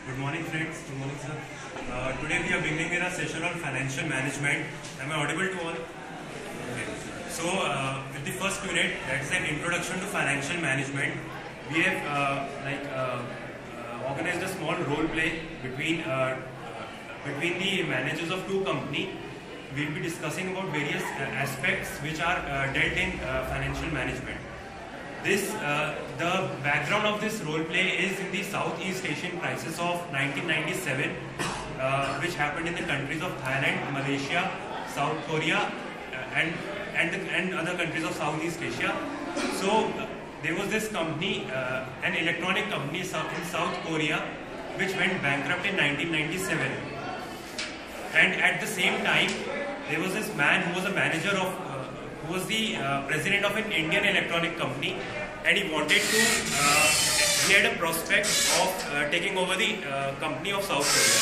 Good morning, friends. Good morning, sir. Today we are beginning with a session on financial management. Am I audible to all? Okay. So, with the first unit, that is an introduction to financial management. We have organized a small role play between the managers of two companies. We will be discussing about various aspects which are dealt in financial management. The background of this role play is in the Southeast Asian crisis of 1997, which happened in the countries of Thailand, Malaysia, South Korea, and other countries of Southeast Asia. So there was this company, an electronic company in South Korea, which went bankrupt in 1997. And at the same time, there was this man who was a manager of who was the president of an Indian electronic company, and he wanted to, he had a prospect of taking over the company of South Korea.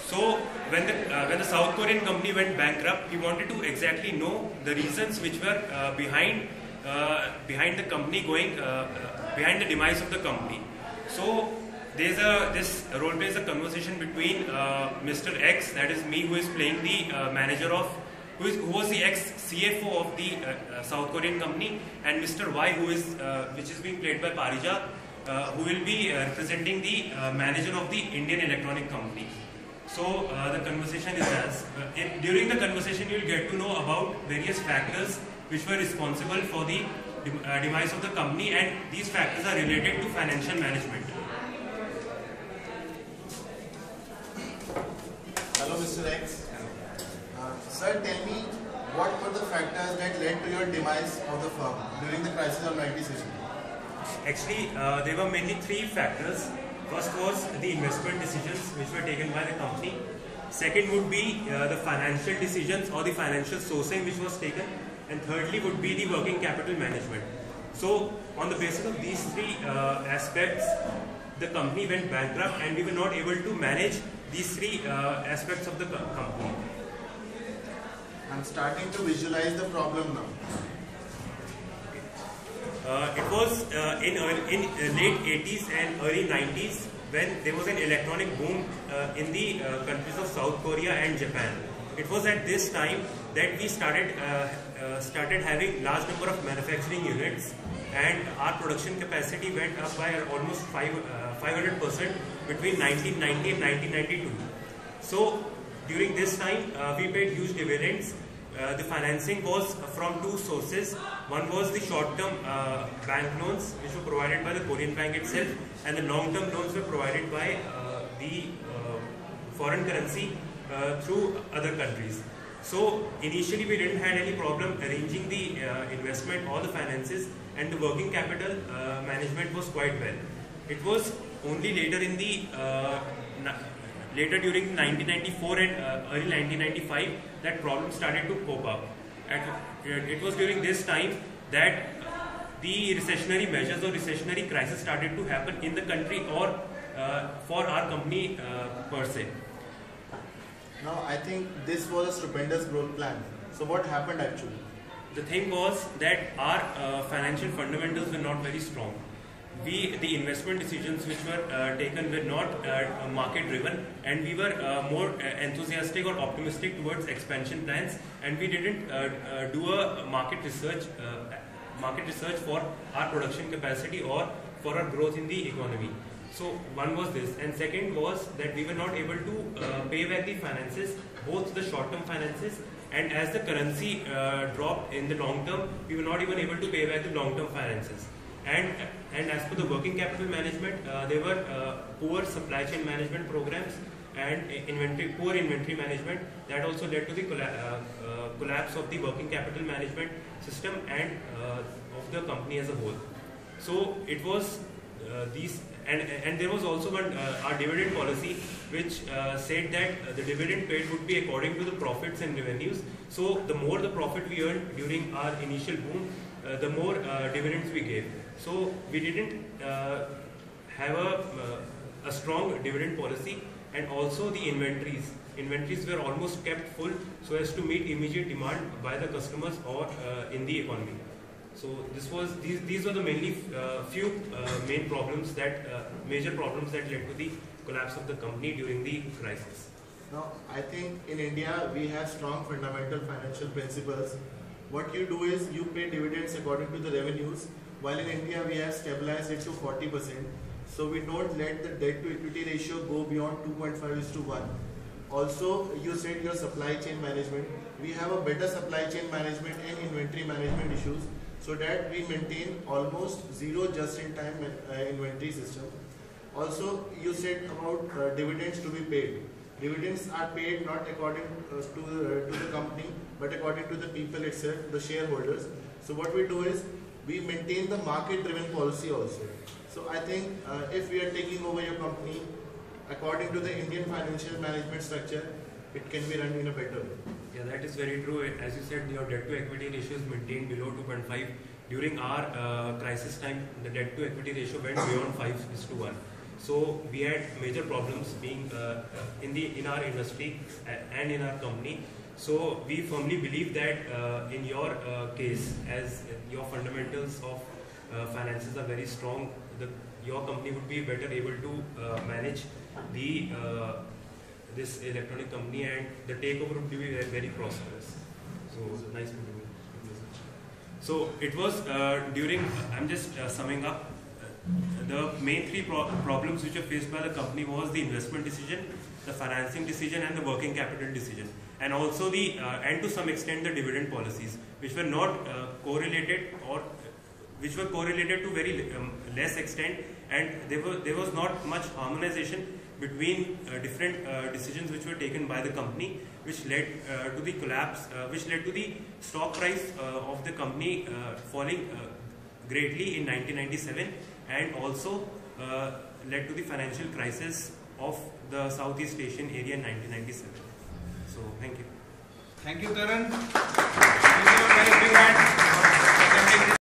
So when the South Korean company went bankrupt, he wanted to exactly know the reasons which were behind the company going behind the demise of the company. So this role play is a conversation between Mr. X, that is me, who is playing the manager of who was the ex-CFO of the South Korean company, and Mr. Y, which is being played by Parija, who will be representing the manager of the Indian electronic company. So the conversation is as during the conversation you will get to know about various factors which were responsible for the demise of the company, and these factors are related to financial management. Hello, Mr. X. Sir, tell me, what were the factors that led to your demise of the firm during the crisis of 97? Actually, there were mainly three factors. First was the investment decisions which were taken by the company. Second would be the financial decisions or the financial sourcing which was taken. And thirdly would be the working capital management. So, on the basis of these three aspects, the company went bankrupt and we were not able to manage these three aspects of the company. I'm starting to visualize the problem now. It was in late 80s and early 90s when there was an electronic boom in the countries of South Korea and Japan. It was at this time that we started having large number of manufacturing units, and our production capacity went up by almost 500% between 1990 and 1992. So during this time, we paid huge dividends. The financing was from two sources. One was the short-term bank loans, which were provided by the Korean bank itself, and the long-term loans were provided by the foreign currency through other countries. So initially we didn't have any problem arranging the investment or the finances, and the working capital management was quite well. It was only later in the during 1994 and early 1995 that problem started to pop up. And it was during this time that the recessionary measures or recessionary crisis started to happen in the country or for our company per se. Now, I think this was a stupendous growth plan. So what happened actually? The thing was that our financial fundamentals were not very strong. The investment decisions which were taken were not market driven, and we were more enthusiastic or optimistic towards expansion plans, and we didn't do a market research for our production capacity or for our growth in the economy. So one was this, and second was that we were not able to pay back the finances, both the short-term finances, and as the currency dropped in the long term, we were not even able to pay back the long-term finances. And as per the working capital management, there were poor supply chain management programs and poor inventory management. That also led to the collapse of the working capital management system and of the company as a whole. So it was these, and there was also one our dividend policy which said that the dividend paid would be according to the profits and revenues. So the more the profit we earned during our initial boom, the more dividends we gave. So we didn't have a strong dividend policy, and also the inventories were almost kept full so as to meet immediate demand by the customers or in the economy. So these were the mainly few major problems that led to the collapse of the company during the crisis. Now, I think in India we have strong fundamental financial principles. What you do is you pay dividends according to the revenues, while in India we have stabilized it to 40%. So we don't let the debt to equity ratio go beyond 2.5:1. Also, you said your supply chain management. We have a better supply chain management and inventory management issues, so that we maintain almost zero just-in-time inventory system. Also, you said about dividends to be paid. Dividends are paid not according to the company, but according to the people itself, the shareholders. So what we do is we maintain the market-driven policy also. So I think if we are taking over your company according to the Indian financial management structure, it can be run in a better way. Yeah, that is very true. As you said, your debt to equity ratio is maintained below 2.5. During our crisis time, the debt to equity ratio went beyond 5:1. So we had major problems being in our industry and in our company. So we firmly believe that in your case, as your fundamentals of finances are very strong, your company would be better able to manage this electronic company, and the takeover would be very prosperous. So nice to do. So it was during. I'm just summing up. The main three problems which were faced by the company was the investment decision, the financing decision, and the working capital decision, and also and to some extent the dividend policies, which were not correlated, or which were correlated to very less extent, and there was not much harmonization between different decisions which were taken by the company, which led to the collapse, which led to the stock price of the company falling greatly in 1997, and also led to the financial crisis of the Southeast Asian area in 1997. So, thank you. Thank you, Karan.